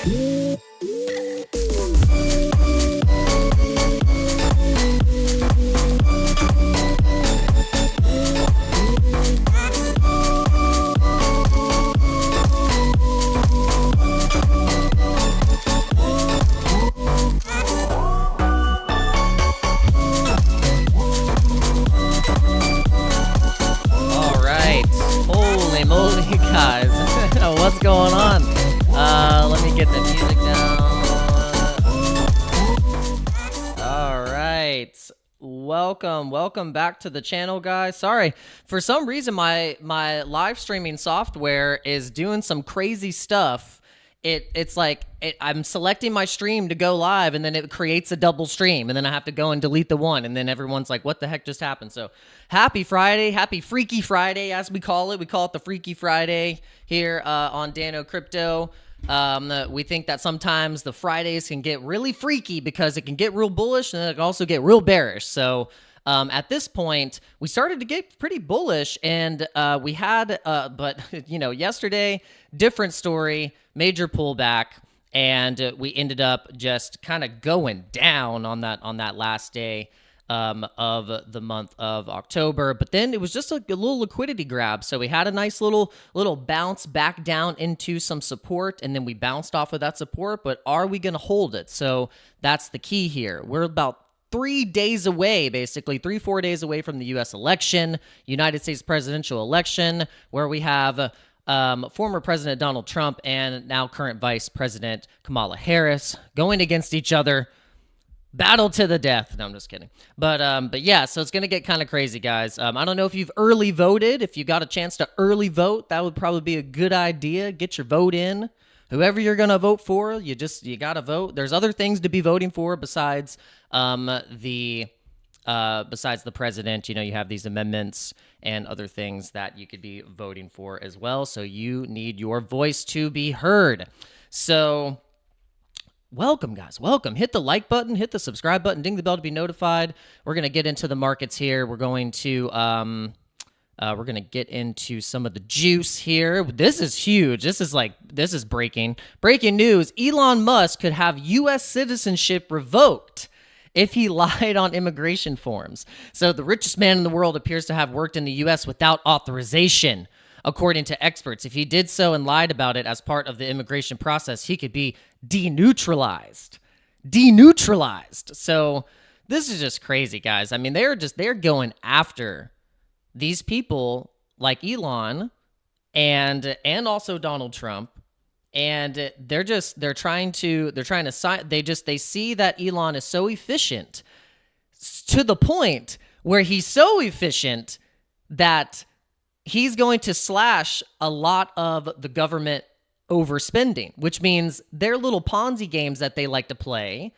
What's going on? Let me get the music down. All right. Welcome back to the channel, guys. Sorry, for some reason my live streaming software is doing some crazy stuff. It's like I'm selecting my stream to go live, and then it creates a double stream, and then I have to go and delete the one, and then everyone's like, what the heck just happened? So happy Friday, happy Freaky Friday, as we call it. We call it the Freaky Friday here on Dano Crypto. We think that sometimes the Fridays can get really freaky because it can get real bullish, and then it can also get real bearish. So at this point, we started to get pretty bullish, and we had, but you know, yesterday, different story, major pullback, and we ended up just kind of going down on that last day of the month of October. But then it was just a little liquidity grab. So we had a nice little bounce back down into some support, and then we bounced off of that support. But are we going to hold it? So that's the key here. We're about 3 days away, basically 3-4 days away from the U.S. election, United States presidential election, where we have former President Donald Trump and now current Vice President Kamala Harris going against each other. Battle to the death. No, I'm just kidding. But yeah, so it's going to get kind of crazy, guys. I don't know if you've early voted. If you got a chance to early vote, that would probably be a good idea. Get your vote in. Whoever you're going to vote for, you got to vote. There's other things to be voting for besides the president. You know, you have these amendments and other things that you could be voting for as well. So you need your voice to be heard. So welcome, guys. Welcome. Hit the like button, hit the subscribe button, ding the bell to be notified. We're going to get into the markets here. We're going to get into some of the juice here. This is huge. This is breaking news. Elon Musk could have U.S. citizenship revoked if he lied on immigration forms. So the richest man in the world appears to have worked in the U.S. without authorization, according to experts. If he did so and lied about it as part of the immigration process, he could be denutralized. So this is just crazy, guys. I mean, they're going after these people like Elon and also Donald Trump. And they see that Elon is so efficient to the point where he's so efficient that he's going to slash a lot of the government overspending, which means their little Ponzi games that they like to play,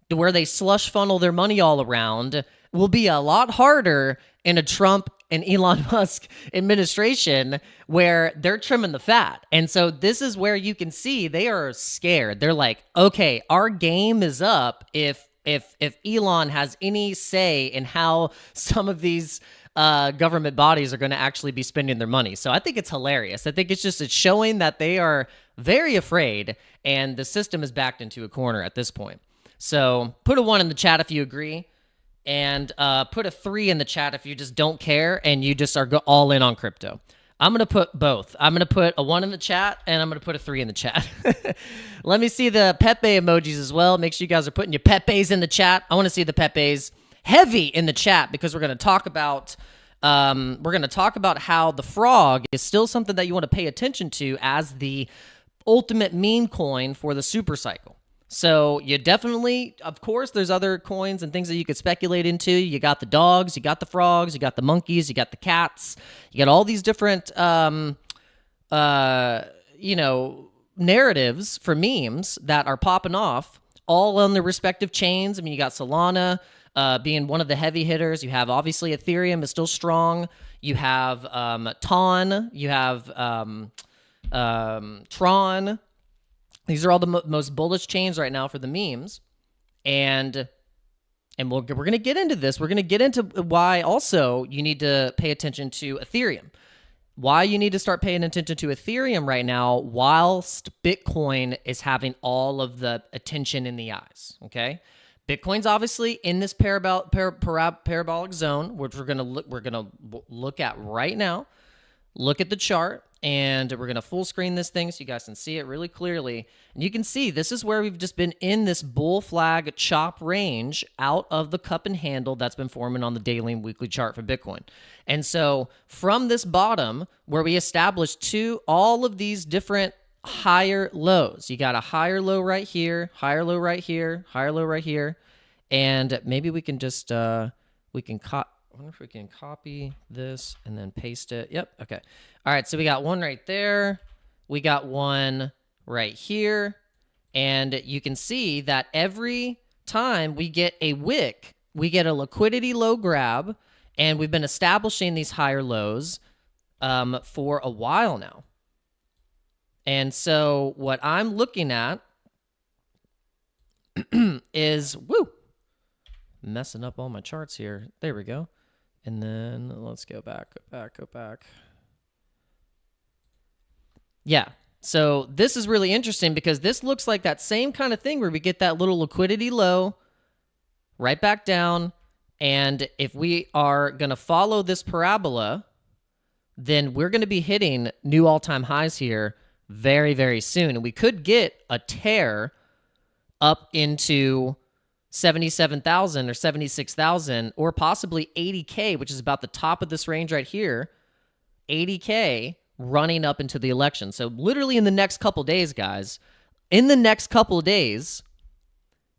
to where they slush funnel their money all around, will be a lot harder in a Trump and Elon Musk administration, where they're trimming the fat. And so this is where you can see they are scared. They're like, okay, our game is up if Elon has any say in how some of these government bodies are going to actually be spending their money. So I think it's hilarious. I think it's showing that they are very afraid, and the system is backed into a corner at this point. So put a 1 in the chat if you agree, and put a 3 in the chat if you just don't care and you just are all in on crypto. I'm going to put both. I'm going to put a 1 in the chat, and I'm going to put a 3 in the chat. Let me see the Pepe emojis as well. Make sure you guys are putting your Pepes in the chat. I want to see the Pepes heavy in the chat, because we're going to talk about how the frog is still something that you want to pay attention to as the ultimate meme coin for the super cycle. So you definitely, of course, there's other coins and things that you could speculate into. You got the dogs, you got the frogs, you got the monkeys, you got the cats, you got all these different, narratives for memes that are popping off all on their respective chains. I mean, you got Solana being one of the heavy hitters. You have, obviously, Ethereum is still strong. You have TON. You have Tron. These are all the most bullish chains right now for the memes. And we're going to get into this. We're going to get into why also you need to pay attention to Ethereum. why you need to start paying attention to Ethereum right now whilst Bitcoin is having all of the attention in the eyes, okay? Bitcoin's obviously in this parabolic zone, which we're gonna look at right now. Look at the chart, and we're gonna full screen this thing so you guys can see it really clearly. And you can see this is where we've just been in this bull flag chop range out of the cup and handle that's been forming on the daily and weekly chart for Bitcoin. And so from this bottom where we established all of these different higher lows, you got a higher low right here, higher low right here, higher low right here, and maybe we can just I wonder if we can copy this and then paste it. Yep. Okay. All right. So we got one right there. We got one right here. And you can see that every time we get a wick, we get a liquidity low grab. And we've been establishing these higher lows for a while now. And so what I'm looking at is, messing up all my charts here. There we go. And then let's go back. Yeah, so this is really interesting because this looks like that same kind of thing where we get that little liquidity low, right back down, and if we are going to follow this parabola, then we're going to be hitting new all-time highs here very, very soon. And we could get a tear up into 77,000 or 76,000 or possibly 80K, which is about the top of this range right here, 80K running up into the election. So literally in the next couple days, guys, in the next couple of days,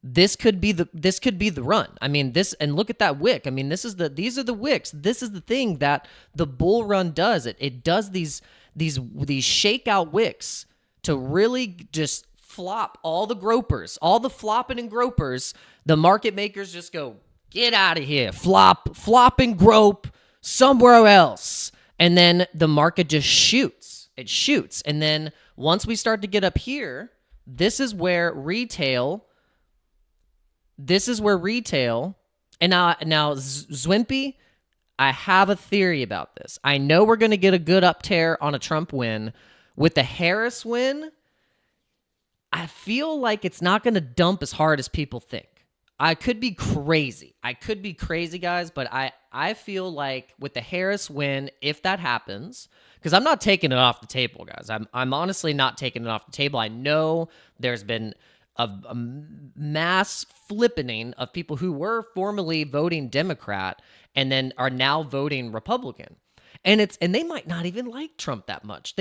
this could be the run. I mean, and look at that wick. I mean, these are the wicks. This is the thing that the bull run does. It does these shakeout wicks to really just flop all the gropers, all the flopping and gropers. The market makers just go, get out of here, flop and grope somewhere else. And then the market just shoots. It shoots. And then once we start to get up here, this is where retail, and now Zwimpy, I have a theory about this. I know we're going to get a good up tear on a Trump win. With the Harris win, I feel like it's not going to dump as hard as people think. I could be crazy. Guys, but I feel like with the Harris win, if that happens, because I'm not taking it off the table, guys. I'm honestly not taking it off the table. I know there's been a mass flippening of people who were formerly voting Democrat and then are now voting Republican. And they might not even like Trump that much.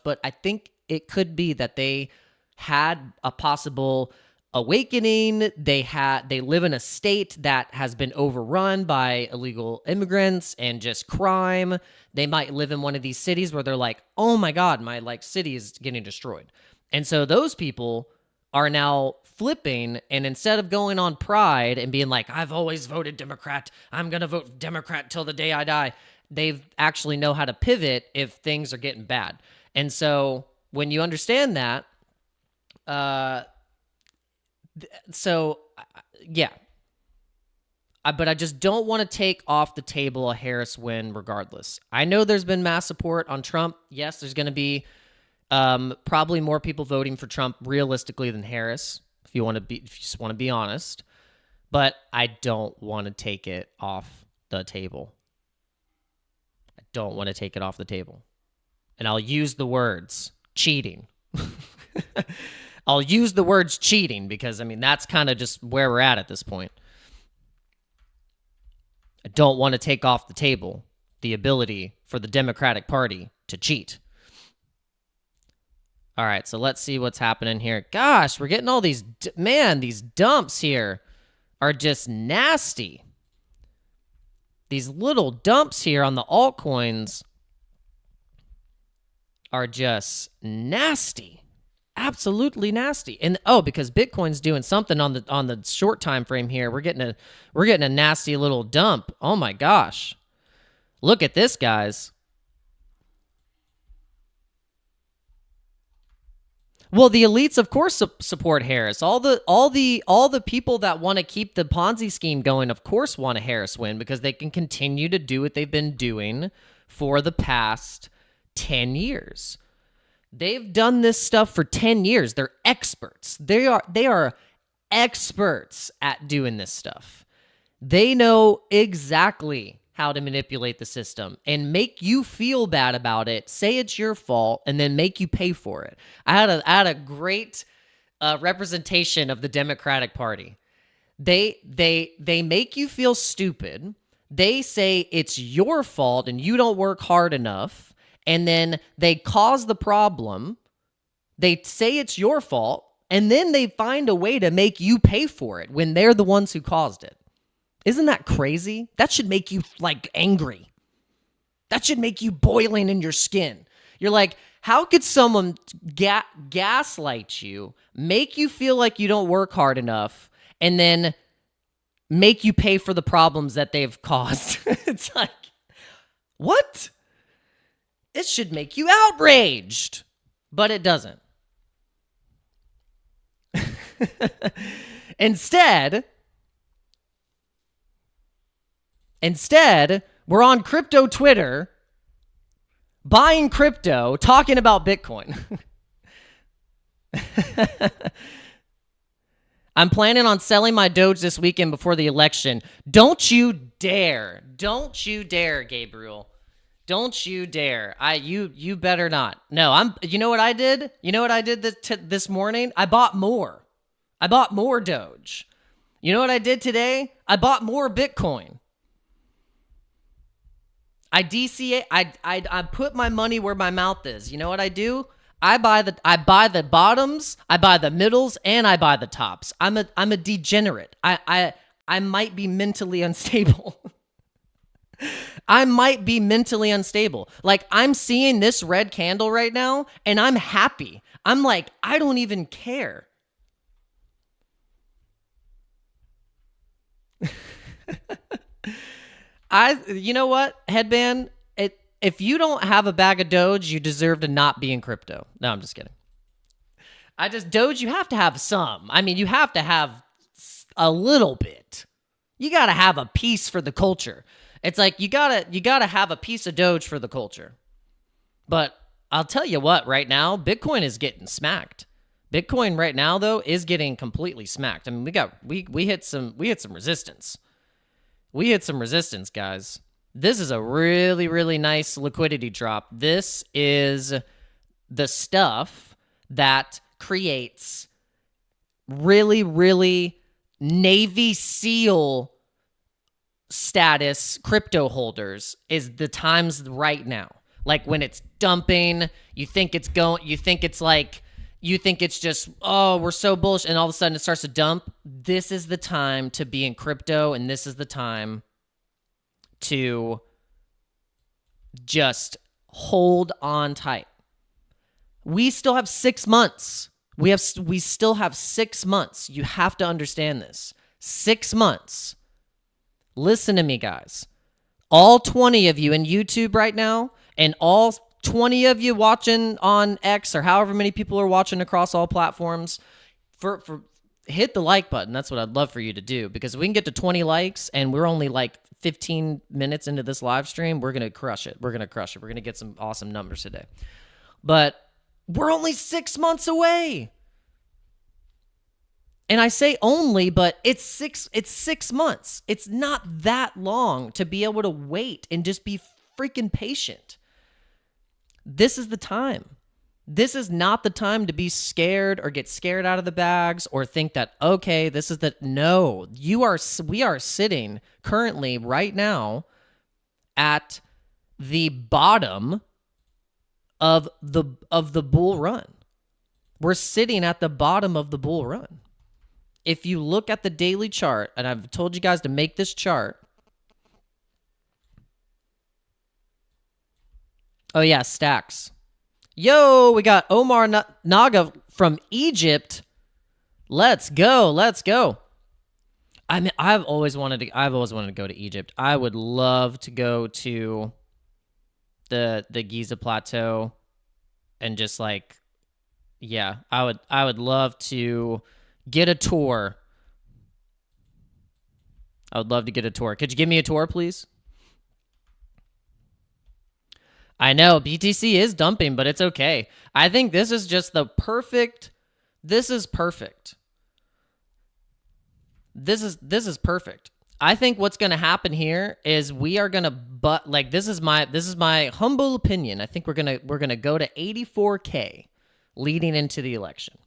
But I think it could be that they had a possible awakening. They live in a state that has been overrun by illegal immigrants and just crime. They might live in one of these cities where they're like, oh my God, my city is getting destroyed. And so those people are now flipping, and instead of going on pride and being like, I've always voted Democrat, I'm going to vote Democrat till the day I die, they actually know how to pivot if things are getting bad. And so when you understand that, but I just don't want to take off the table a Harris win regardless. I know there's been mass support on Trump. Yes, there's going to be probably more people voting for Trump realistically than Harris, if you just want to be honest. But I don't want to take it off the table. And I'll use the words cheating. I'll use the words cheating because, I mean, that's kind of just where we're at this point. I don't want to take off the table the ability for the Democratic Party to cheat. All right, so let's see what's happening here. Gosh, we're getting all these dumps here are just nasty. These little dumps here on the altcoins are just nasty. Absolutely nasty. And because Bitcoin's doing something on the short time frame here, we're getting a nasty little dump. Oh my gosh. Look at this, guys. Well, the elites, of course, support Harris. All the people that want to keep the Ponzi scheme going, of course, want a Harris win because they can continue to do what they've been doing for the past 10 years. They've done this stuff for 10 years. They're experts. They are experts at doing this stuff. They know exactly how to manipulate the system and make you feel bad about it, say it's your fault, and then make you pay for it. I had a great representation of the Democratic Party. They make you feel stupid. They say it's your fault and you don't work hard enough, and then they cause the problem. They say it's your fault, and then they find a way to make you pay for it when they're the ones who caused it. Isn't that crazy? That should make you, like, angry. That should make you boiling in your skin. You're like, how could someone gaslight you, make you feel like you don't work hard enough, and then make you pay for the problems that they've caused? It's like, what? It should make you outraged. But it doesn't. Instead, we're on crypto Twitter, buying crypto, talking about Bitcoin. I'm planning on selling my Doge this weekend before the election. Don't you dare. Don't you dare, Gabriel. Don't you dare. You better not. No, you know what I did? You know what I did this morning? I bought more. I bought more Doge. You know what I did today? I bought more Bitcoin. I DCA. I put my money where my mouth is. You know what I do? I buy the bottoms, I buy the middles, and I buy the tops. I'm a degenerate. I might be mentally unstable. I might be mentally unstable. Like, I'm seeing this red candle right now, and I'm happy. I'm like, I don't even care. You know what, Headband? If you don't have a bag of Doge, you deserve to not be in crypto. No, I'm just kidding. Doge, you have to have some. I mean, you have to have a little bit. You got to have a piece for the culture. It's like you gotta have a piece of Doge for the culture. But I'll tell you what, right now, Bitcoin is getting smacked. Bitcoin right now, though, is getting completely smacked. I mean, we hit some resistance. We hit some resistance, guys. This is a really, really nice liquidity drop. This is the stuff that creates really, really Navy SEAL status crypto holders is the times right now. Like when it's dumping, you think it's just, oh, we're so bullish, and all of a sudden it starts to dump. This is the time to be in crypto, and this is the time to just hold on tight. We still have 6 months. We still have 6 months. You have to understand this. 6 months. Listen to me, guys. All 20 of you in YouTube right now, and all 20 of you watching on X, or however many people are watching across all platforms, hit the like button. That's what I'd love for you to do, because if we can get to 20 likes and we're only like 15 minutes into this live stream, we're going to crush it. We're going to get some awesome numbers today. But we're only 6 months away. And I say only, but it's 6 months. It's not that long to be able to wait and just be freaking patient. This is the time. This is not the time to be scared or get scared out of the bags or think that, okay, this is the... No, we are sitting currently right now at the bottom of the bull run. We're sitting at the bottom of the bull run. If you look at the daily chart, and I've told you guys to make this chart. Oh yeah, stacks. Yo, we got Omar Naga from Egypt. Let's go. I mean, I've always wanted to go to Egypt. I would love to go to the Giza Plateau and just like, yeah, I would love to get a tour. I would love to get a tour. Could you give me a tour, please? I know BTC is dumping, but it's okay. I think this is just the perfect. This is perfect. This is perfect. I think what's going to happen here is we are going to like this is my humble opinion. I think we're going to go to 84K leading into the election.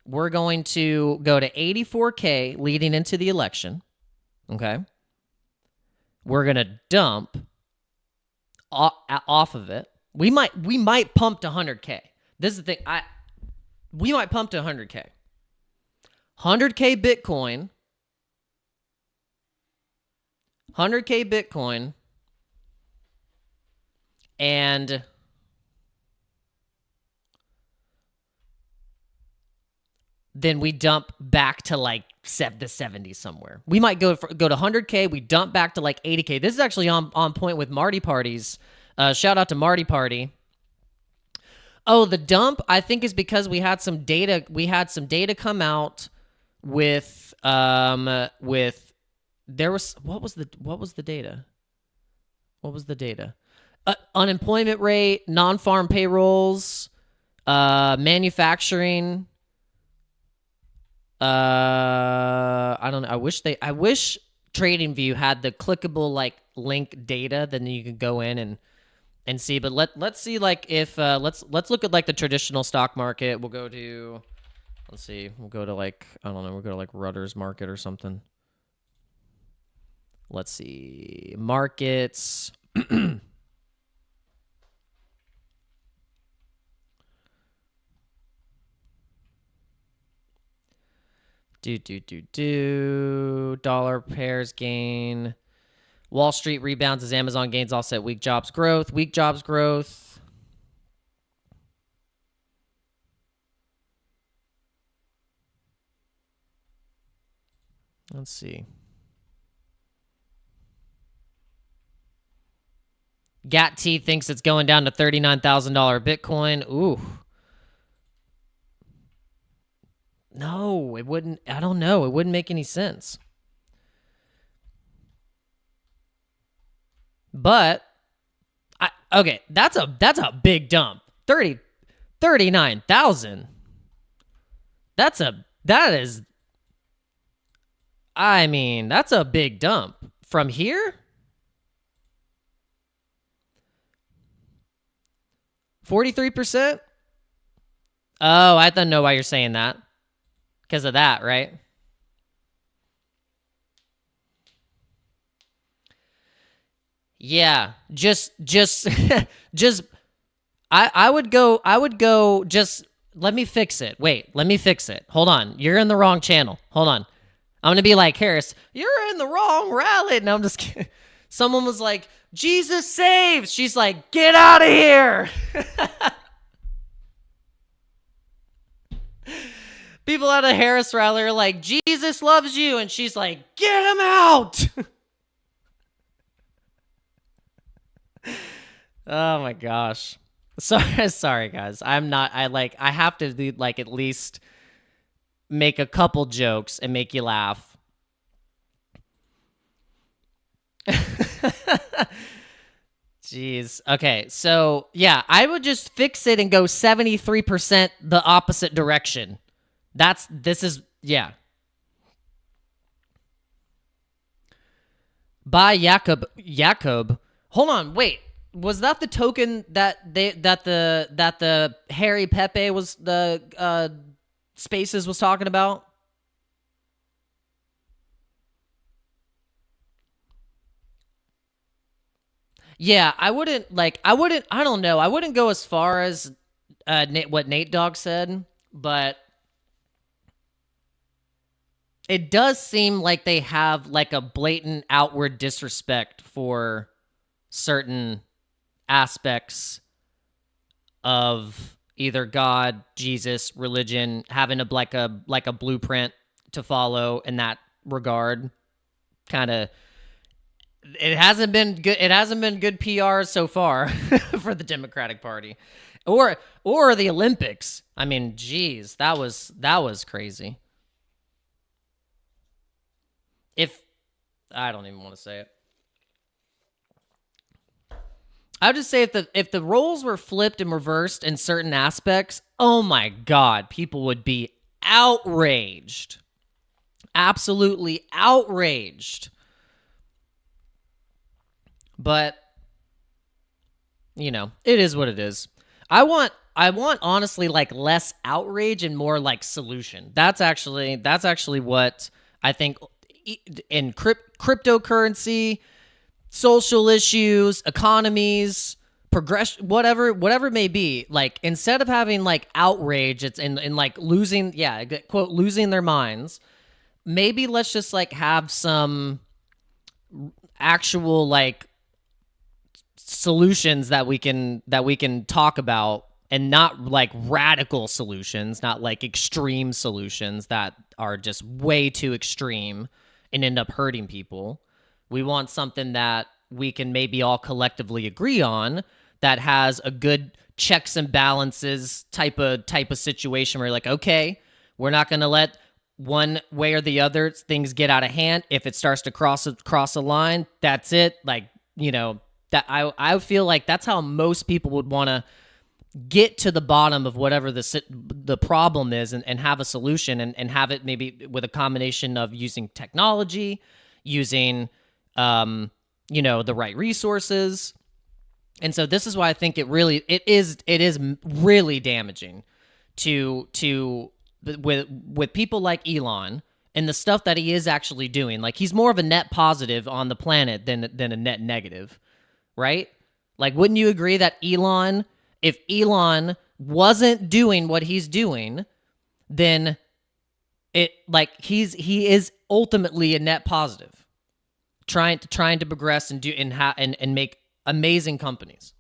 We're going to go to 84K leading into the election. Okay? We're going to dump off of it. We might pump to 100K. This is the thing. We might pump to 100K. 100K Bitcoin. 100K Bitcoin. And then we dump back to like the 70s somewhere. We might go to 100K. We dump back to like 80K. This is actually on point with Marty Parties. Shout out to Marty Party. Oh, the dump I think is because we had some data. We had some data come out with there was what was the data? What was the data? Unemployment rate, non-farm payrolls, manufacturing. I don't know. I wish TradingView had the clickable like link data. Then you could go in and see. But let's see like if let's look at like the traditional stock market. We'll go to let's see. We'll go to like I don't know. We'll go to like Rutter's Market or something. Let's see markets. Dollar pairs gain. Wall Street rebounds as Amazon gains offset weak jobs growth. Weak jobs growth. Let's see. GAT-T thinks it's going down to $39,000 Bitcoin. Ooh. No, it wouldn't. I don't know. It wouldn't make any sense. But okay, that's a big dump. 39,000. That's a big dump from here. 43%. Oh, I don't know why you're saying that. Because of that, right? Yeah, just I would go just let me fix it. Wait, let me fix it. Hold on. You're in the wrong channel. Hold on. I'm going to be like, Harris, you're in the wrong rally. No, I'm just kidding. Someone was like, Jesus saves. She's like, get out of here. People at a Harris rally are like, Jesus loves you. And she's like, get him out. Oh my gosh. Sorry guys. I have to like at least make a couple jokes and make you laugh. Jeez. Okay. So yeah, I would just fix it and go 73% the opposite direction. Yeah. By Jacob. Hold on, wait. Was that the token that the Harry Pepe was the Spaces was talking about? Yeah, I don't know. I wouldn't go as far as what Nate Dogg said, but it does seem like they have like a blatant outward disrespect for certain aspects of either God, Jesus, religion, having like a blueprint to follow in that regard. Kind of, it hasn't been good. It hasn't been good PR so far for the Democratic Party, or the Olympics. I mean, geez, that was crazy. If I don't even want to say it. I would just say if the roles were flipped and reversed in certain aspects, oh my God, people would be outraged. Absolutely outraged. But, you know, it is what it is. I want honestly like less outrage and more like solution. That's actually what I think in cryptocurrency, social issues, economies, progression, whatever it may be. Like, instead of having like outrage, it's in like losing, quote, losing their minds. Maybe let's just like have some actual like solutions that we can talk about, and not like radical solutions, not like extreme solutions that are just way too extreme and end up hurting people. We want something that we can maybe all collectively agree on, that has a good checks and balances type of situation where you're like, okay, we're not going to let one way or the other things get out of hand. If it starts to cross a line, that's it. Like, you know, that I feel like that's how most people would want to get to the bottom of whatever the problem is, and have a solution, and have it maybe with a combination of using technology, using you know, the right resources. And so this is why I think it is really damaging to with people like Elon and the stuff that he is actually doing. Like, he's more of a net positive on the planet than a net negative, right? Like, wouldn't you agree that if Elon wasn't doing what he's doing, then he is ultimately a net positive, trying to progress and do and make amazing companies,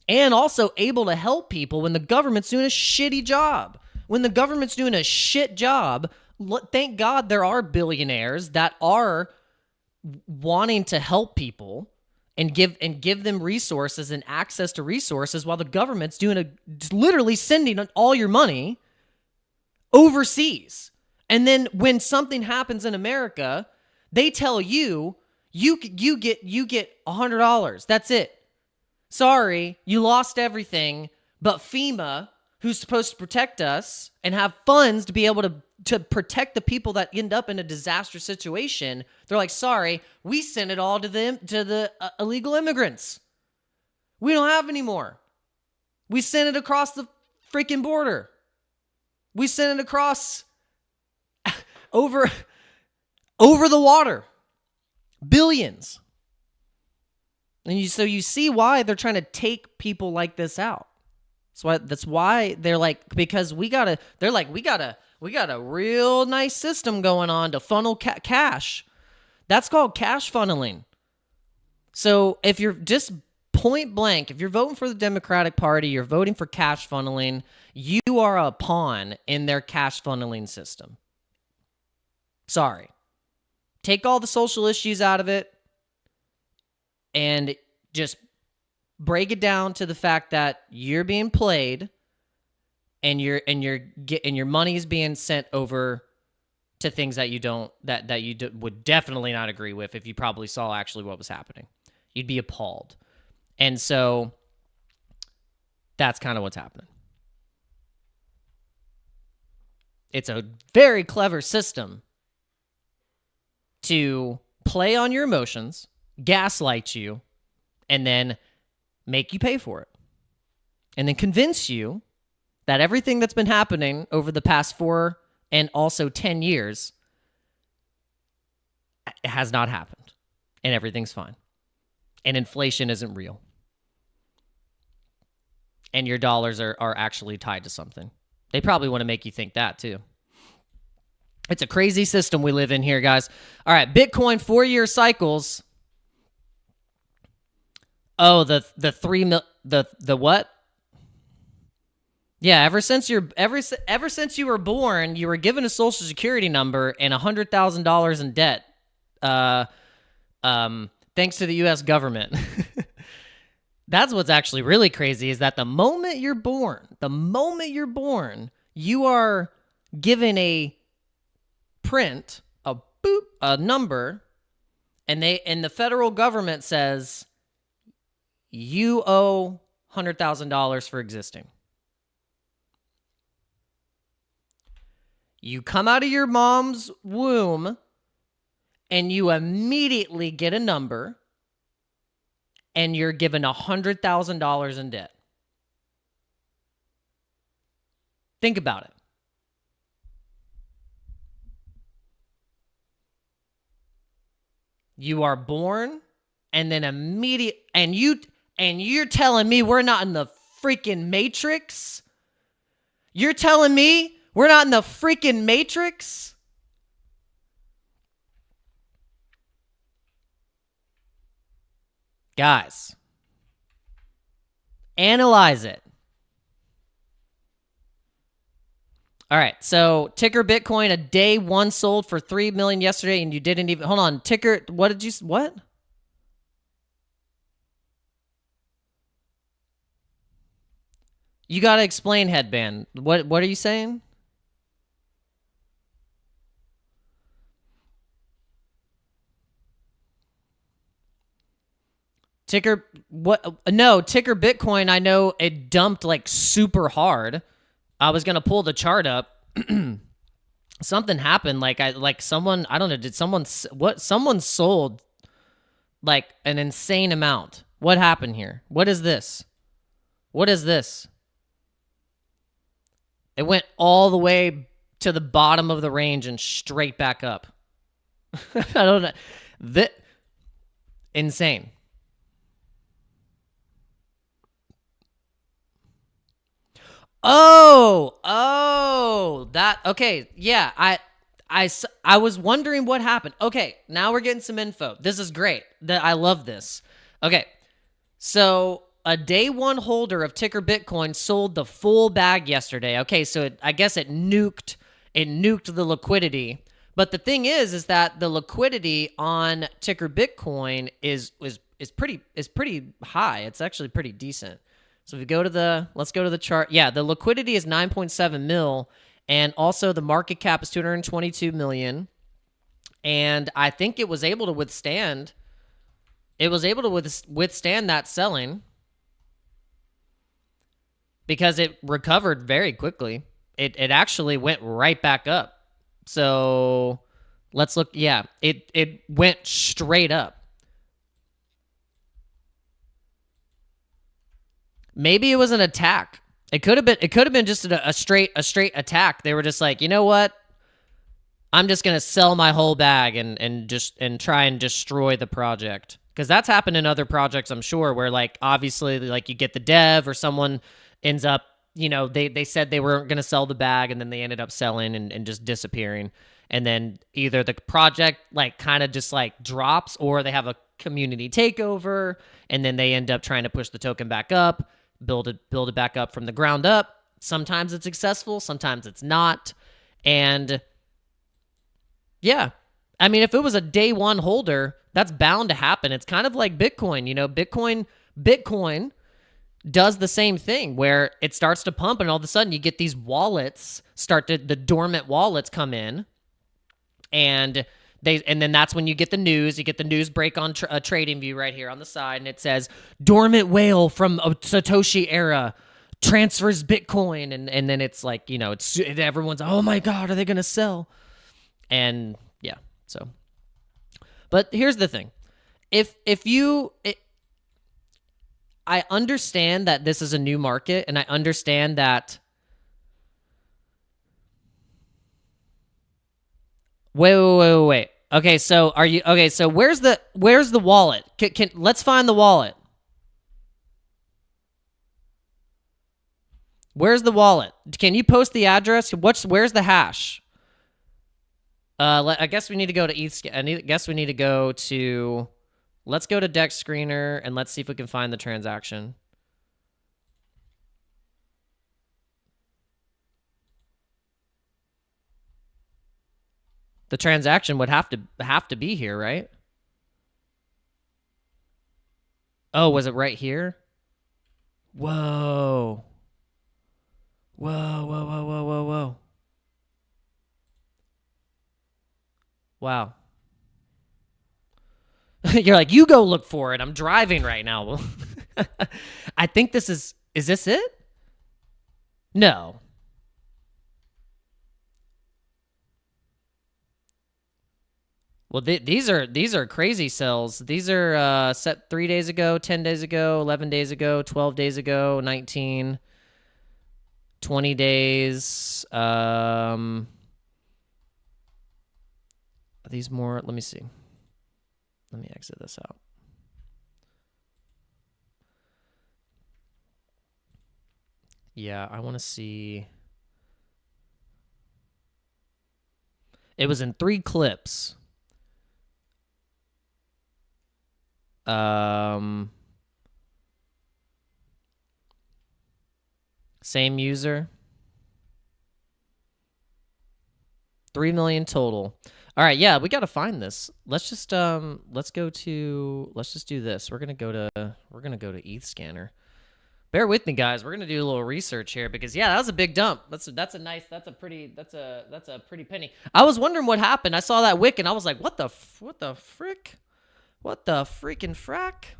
and also able to help people when the government's doing a shitty job. When the government's doing a shit job, thank God there are billionaires that are wanting to help people and give them resources and access to resources, while the government's literally sending all your money overseas. And then when something happens in America, they tell you get $100. That's it. Sorry, you lost everything. But FEMA, who's supposed to protect us and have funds to be able to protect the people that end up in a disastrous situation, they're like, sorry, we sent it all to the illegal immigrants. We don't have any more. We sent it across the freaking border. We sent it across over the water. Billions. And so you see why they're trying to take people like this out. That's why they're like, because we got a real nice system going on to funnel cash. That's called cash funneling. So if you're just point blank, if you're voting for the Democratic Party, you're voting for cash funneling, you are a pawn in their cash funneling system. Sorry. Take all the social issues out of it and just break it down to the fact that you're being played, and your money is being sent over to things that you would definitely not agree with if you probably saw actually what was happening. You'd be appalled. And so that's kind of what's happening. It's a very clever system to play on your emotions, gaslight you, and then make you pay for it. And then convince you that everything that's been happening over the past 4 and also 10 years has not happened. And everything's fine. And inflation isn't real. And your dollars are actually tied to something. They probably want to make you think that too. It's a crazy system we live in here, guys. All right, Bitcoin 4-year cycles. Oh, the what? Yeah, ever since you were born, you were given a social security number and $100,000 in debt. Thanks to the U.S. government. That's what's actually really crazy, is that the moment you're born, you are given a print, a number, and the federal government says you owe $100,000 for existing. You come out of your mom's womb and you immediately get a number and you're given $100,000 in debt. Think about it. You are born and then you're telling me we're not in the freaking Matrix? You're telling me we're not in the freaking Matrix? Guys, analyze it. All right, so ticker Bitcoin, a day one sold for 3 million yesterday, and you didn't even, hold on, ticker, what? You got to explain, Headband. What are you saying? Ticker, what? No, ticker Bitcoin, I know it dumped like super hard. I was going to pull the chart up. Something happened. Someone, I don't know, someone sold like an insane amount. What happened here? What is this? What is this? It went all the way to the bottom of the range and straight back up. I don't know. Insane. Okay, yeah, I was wondering what happened. Okay, now we're getting some info. This is great. I love this. Okay, so a day one holder of ticker Bitcoin sold the full bag yesterday. Okay, so I guess it nuked the liquidity. But the thing is that the liquidity on ticker Bitcoin is pretty high. It's actually pretty decent. So if we go to let's go to the chart. Yeah, the liquidity is 9.7 mil, and also the market cap is 222 million. And I think it was able to withstand. It was able to withstand that selling because it recovered very quickly. It actually went right back up. So let's look. Yeah, it went straight up. Maybe it was an attack. It could have been just a straight attack. They were just like, you know what? I'm just gonna sell my whole bag and try and destroy the project. Because that's happened in other projects, I'm sure, where like obviously like you get the dev or someone ends up, you know, they said they weren't gonna sell the bag and then they ended up selling and just disappearing. And then either the project like kind of just like drops or they have a community takeover and then they end up trying to push the token back up. Build it back up from the ground up. Sometimes it's successful, sometimes it's not. And yeah, I mean, if it was a day one holder, that's bound to happen. It's kind of like Bitcoin, you know, Bitcoin does the same thing where it starts to pump and all of a sudden you get these wallets the dormant wallets come in and then that's when you get the news. You get the news break on a trading view right here on the side, and it says dormant whale from a Satoshi era transfers Bitcoin, and then it's like, you know, everyone's, oh my god, are they gonna sell? And yeah, so. But here's the thing, I understand that this is a new market, and I understand that. Wait. Okay, so so where's the wallet? Let's find the wallet. Where's the wallet? Can you post the address? Where's the hash? I guess we need to go to ETH. I guess we need to go to. Let's go to Dex Screener and let's see if we can find the transaction. The transaction would have to be here, right? Oh, was it right here? Whoa. Whoa. Wow. You're like, you go look for it. I'm driving right now. I think this is this it? No. Well, these are crazy sells. These are set 3 days ago, 10 days ago, 11 days ago, 12 days ago, 19, 20 days. Are these more? Let me see. Let me exit this out. Yeah, I want to see. It was in 3 clips. Same user. 3 million total. All right, yeah, we got to find this. Let's just let's just do this. We're going to go to ETH scanner. Bear with me, guys. We're going to do a little research here because yeah, that was a big dump. That's a pretty penny. I was wondering what happened. I saw that wick and I was like, what the frick? What the freaking frack?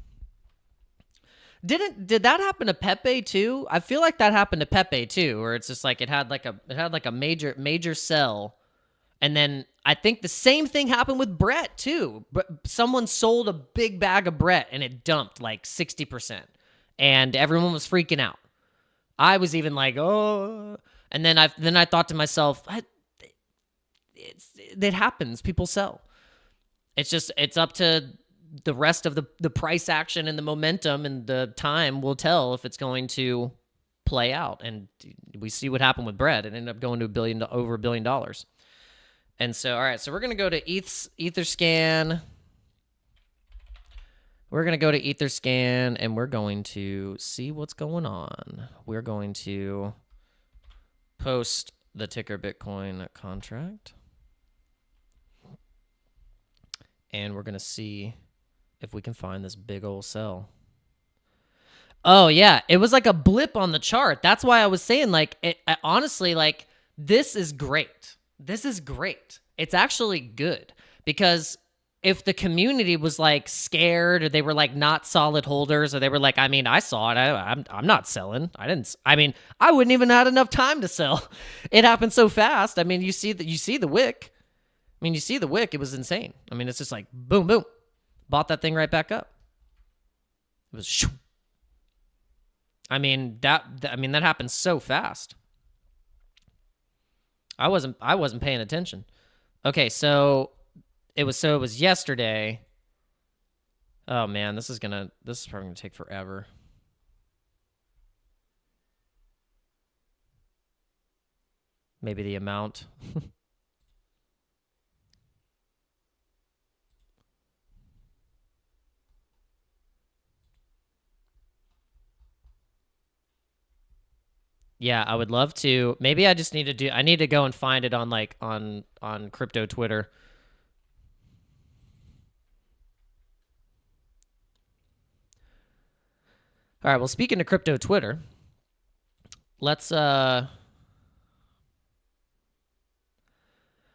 Did that happen to Pepe too? I feel like that happened to Pepe too, where it's just like it had like a major sell, and then I think the same thing happened with Brett too. But someone sold a big bag of Brett and it dumped like 60%, and everyone was freaking out. I was even like, oh, and then I thought to myself, it happens. People sell. It's up to the rest of the price action and the momentum and the time will tell if it's going to play out. And we see what happened with Brett. It ended up going to over $1 billion. And so, all right, so we're going to go to Etherscan. We're going to go to Etherscan and we're going to see what's going on. We're going to post the ticker Bitcoin contract. And we're going to see if we can find this big old sell. Oh, yeah. It was like a blip on the chart. That's why I was saying, like, honestly, like, this is great. This is great. It's actually good because if the community was, like, scared or they were, like, not solid holders or they were like, I mean, I saw it. I'm not selling. I wouldn't even have enough time to sell. It happened so fast. I mean, you see the wick. You see the wick. It was insane. I mean, it's just like, boom, boom. Bought that thing right back up. It was shoo. I mean, that happened so fast. I wasn't paying attention. Okay, so it was yesterday. Oh man, this is probably gonna take forever. Maybe the amount. Yeah, I would love to. Maybe I just need to go and find it on crypto Twitter. All right, well, speaking of crypto Twitter, let's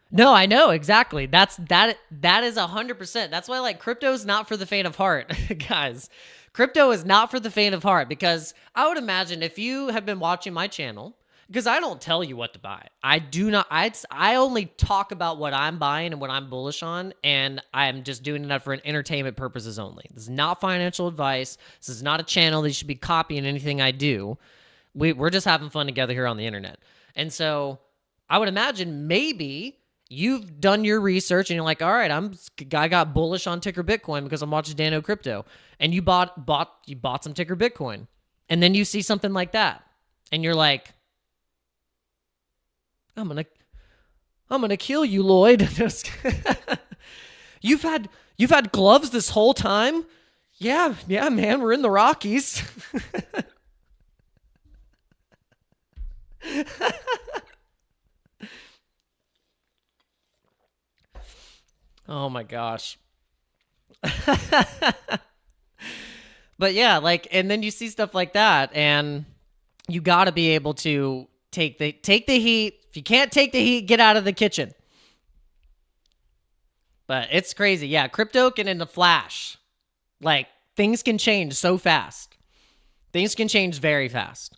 No, I know exactly. That is 100%. That's why crypto is not for the faint of heart, guys. Crypto is not for the faint of heart because I would imagine if you have been watching my channel, because I don't tell you what to buy. I do not. I only talk about what I'm buying and what I'm bullish on, and I'm just doing that for entertainment purposes only. This is not financial advice. This is not a channel that you should be copying anything I do. We're just having fun together here on the internet. And so I would imagine maybe you've done your research and you're like, all right, I got bullish on ticker Bitcoin because I'm watching Dano Crypto, and you bought some ticker Bitcoin, and then you see something like that, and you're like, I'm gonna kill you, Lloyd. You've had gloves this whole time? Yeah, man, we're in the Rockies. Oh my gosh. But yeah, and then you see stuff like that, and you got to be able to take the heat. If you can't take the heat, get out of the kitchen. But it's crazy. Yeah, crypto can in a flash. Like, things can change so fast. Things can change very fast.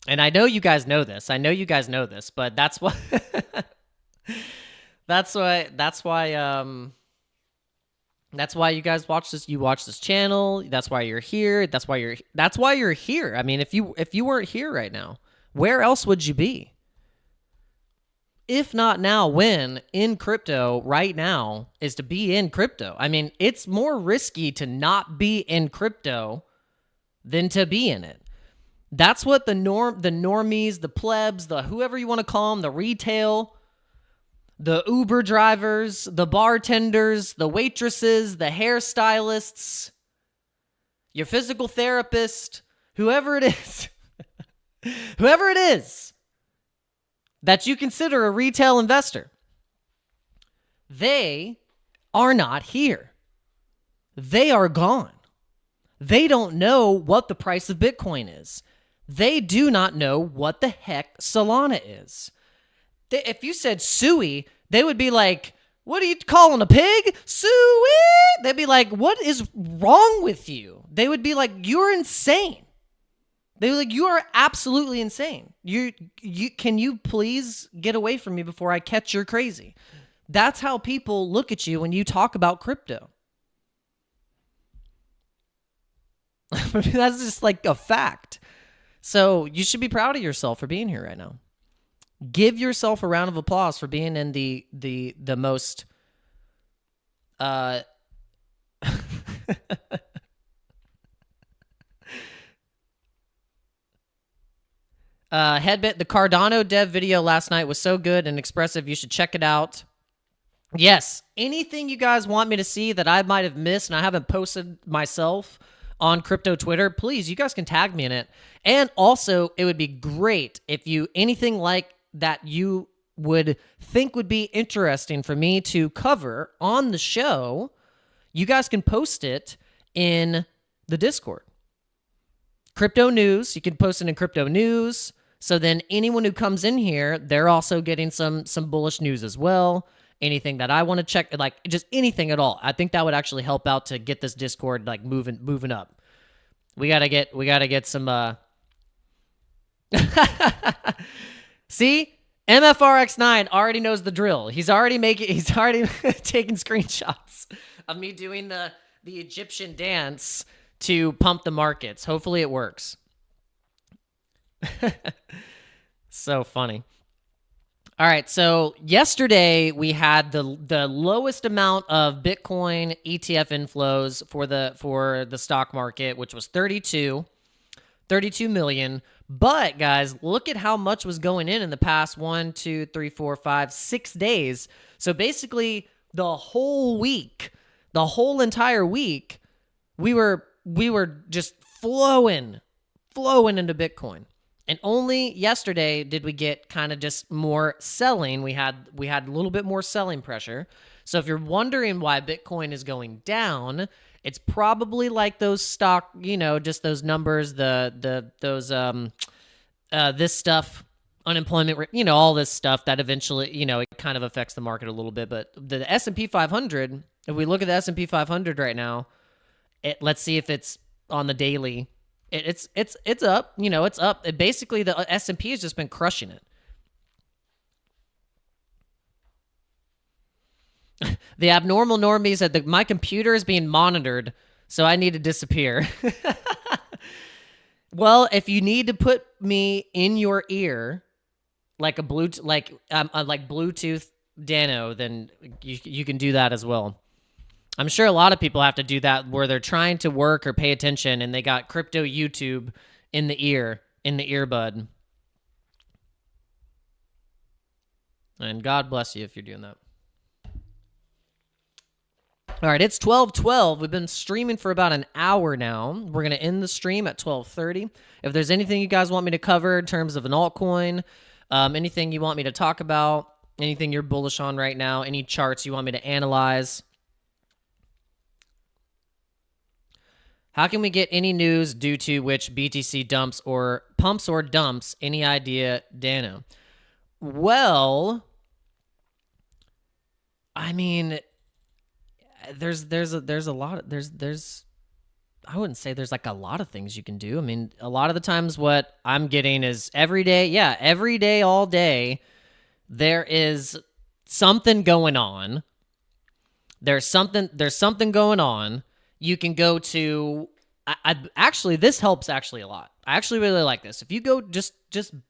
And I know you guys know this. But that's why that's why you guys watch this. You watch this channel. That's why you're here. That's why you're here. I mean, if you weren't here right now, where else would you be? If not now, when in crypto right now is to be in crypto. I mean, it's more risky to not be in crypto than to be in it. That's what the normies, the plebs, the whoever you want to call them, the retail, the Uber drivers, the bartenders, the waitresses, the hairstylists, your physical therapist, whoever it is, whoever it is that you consider a retail investor, they are not here. They are gone. They don't know what the price of Bitcoin is. They do not know what the heck Solana is. If you said Sui, they would be like, what are you calling a pig? Sui! They'd be like, what is wrong with you? They would be like, you're insane. They were like, you are absolutely insane. Can you please get away from me before I catch your crazy? That's how people look at you when you talk about crypto. That's just like a fact. So you should be proud of yourself for being here right now. Give yourself a round of applause for being in the most Headbit, the Cardano dev video last night was so good and expressive. You should check it out. Yes, anything you guys want me to see that I might have missed and I haven't posted myself on crypto Twitter, please, you guys can tag me in it. And also, it would be great if you, anything like that you would think would be interesting for me to cover on the show, you guys can post it in the Discord. Crypto news, you can post it in crypto news. So then anyone who comes in here, they're also getting some bullish news as well. Anything that I want to check, like just anything at all. I think that would actually help out to get this Discord like moving up. We gotta get some See? MFRX9 already knows the drill. He's already taking screenshots of me doing the Egyptian dance to pump the markets. Hopefully it works. So funny. All right, so yesterday we had the lowest amount of Bitcoin ETF inflows for the stock market, which was 32 million. But guys, look at how much was going in the past 1, 2, 3, 4, 5, 6 days. So basically, the whole week, the whole entire week, we were just flowing into Bitcoin. And only yesterday did we get kind of just more selling. We had a little bit more selling pressure. So if you're wondering why Bitcoin is going down, it's probably like those stock, just those numbers, this stuff, unemployment, all this stuff that eventually, it kind of affects the market a little bit. But the S&P 500, if we look at the S&P 500 right now, let's see if it's on the daily. It's up, it's up. Basically, the S&P has just been crushing it. The abnormal normie said my computer is being monitored, so I need to disappear. Well, if you need to put me in your ear, like Bluetooth Dano, then you can do that as well. I'm sure a lot of people have to do that where they're trying to work or pay attention and they got crypto YouTube in the earbud. And God bless you if you're doing that. All right, it's 12:12. We've been streaming for about an hour now. We're going to end the stream at 12:30. If there's anything you guys want me to cover in terms of an altcoin, anything you want me to talk about, anything you're bullish on right now, any charts you want me to analyze, how can we get any news due to which BTC pumps or dumps? Any idea, Dano? Well, I mean, there's a lot of, there's I wouldn't say there's like a lot of things you can do. I mean, a lot of the times what I'm getting is every day, all day, there is something going on. There's something going on. You can go to, I actually, this helps actually a lot. I actually really like this. If you go just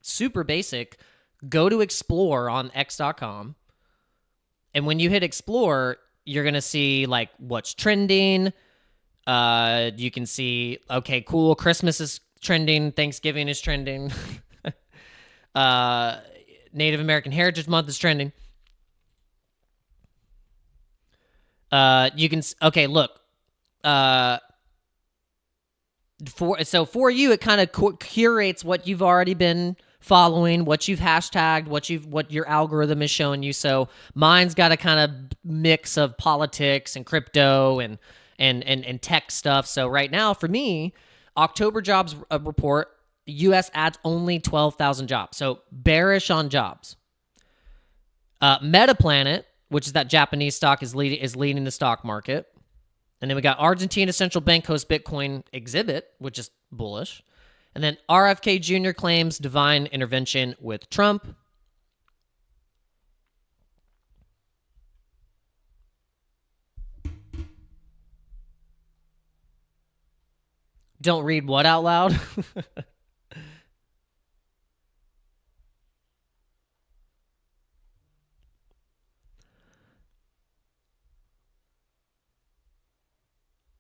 super basic, go to explore on x.com. And when you hit explore, you're going to see like what's trending. You can see, okay, cool, Christmas is trending, Thanksgiving is trending. Native American Heritage Month is trending. You can, okay, look, for you, it kind of curates what you've already been following, what you've hashtagged, what your algorithm is showing you. So mine's got a kind of mix of politics and crypto and tech stuff. So right now for me, October jobs report, U.S. adds only 12,000 jobs. So bearish on jobs. Metaplanet, which is that Japanese stock, is leading the stock market. And then we got Argentina Central Bank hosts Bitcoin exhibit, which is bullish. And then RFK Jr. claims divine intervention with Trump. Don't read what out loud?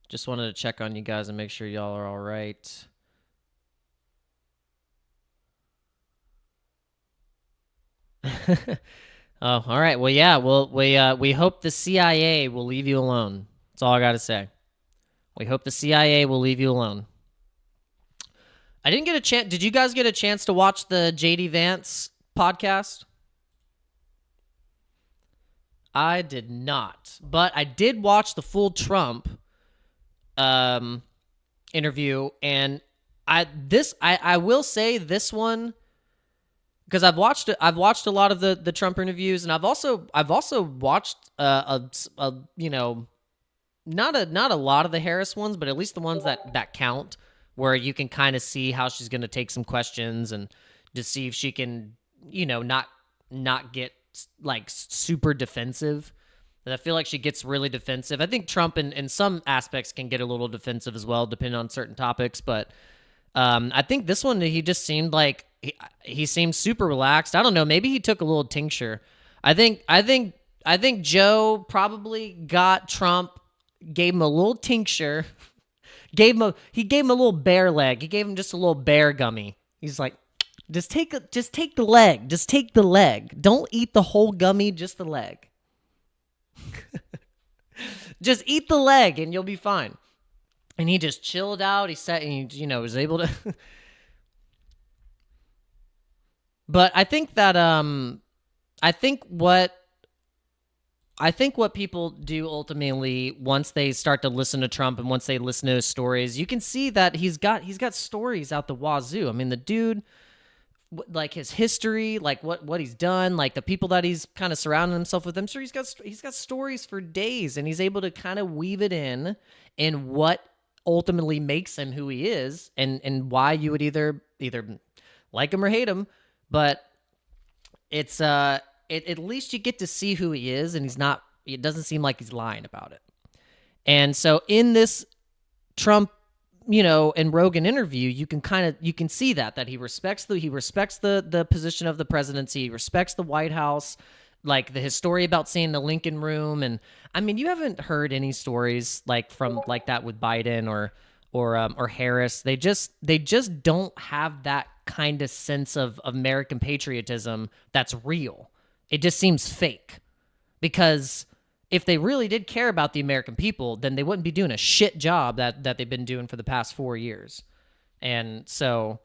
Just wanted to check on you guys and make sure y'all are all right. Oh, all right. Well, yeah. Well, we hope the CIA will leave you alone. That's all I got to say. We hope the CIA will leave you alone. I didn't get a chance. Did you guys get a chance to watch the JD Vance podcast? I did not, but I did watch the full Trump interview, and I will say this one, because I've watched a lot of the Trump interviews, and I've also watched you know, not a lot of the Harris ones, but at least the ones that count, where you can kind of see how she's going to take some questions and to see if she can, you know, not get like super defensive. And I feel like she gets really defensive. I think Trump in some aspects can get a little defensive as well, depending on certain topics. But I think this one, he just seemed like he seemed super relaxed. I don't know. Maybe he took a little tincture. I think Joe probably got Trump, gave him a little tincture, he gave him a little bear leg. He gave him just a little bear gummy. He's like, just take the leg. Just take the leg. Don't eat the whole gummy, just the leg. Just eat the leg and you'll be fine. And he just chilled out. He sat and he, you know, was able to. But I think that I think what people do ultimately, once they start to listen to Trump and once they listen to his stories, you can see that he's got stories out the wazoo. I mean, the dude, like his history, like what he's done, like the people that he's kind of surrounded himself with. I'm sure he's got stories for days, and he's able to kind of weave it in what ultimately makes him who he is, and why you would either like him or hate him. But it's at least you get to see who he is, and it doesn't seem like he's lying about it. And so in this Trump, you know, and Rogan interview, you can see that he respects the position of the presidency, he respects the White House, like his story about seeing the Lincoln Room. And I mean, you haven't heard any stories like that with Biden or Harris. They just don't have that kind of sense of American patriotism that's real. It just seems fake, because if they really did care about the American people, then they wouldn't be doing a shit job that they've been doing for the past 4 years. And so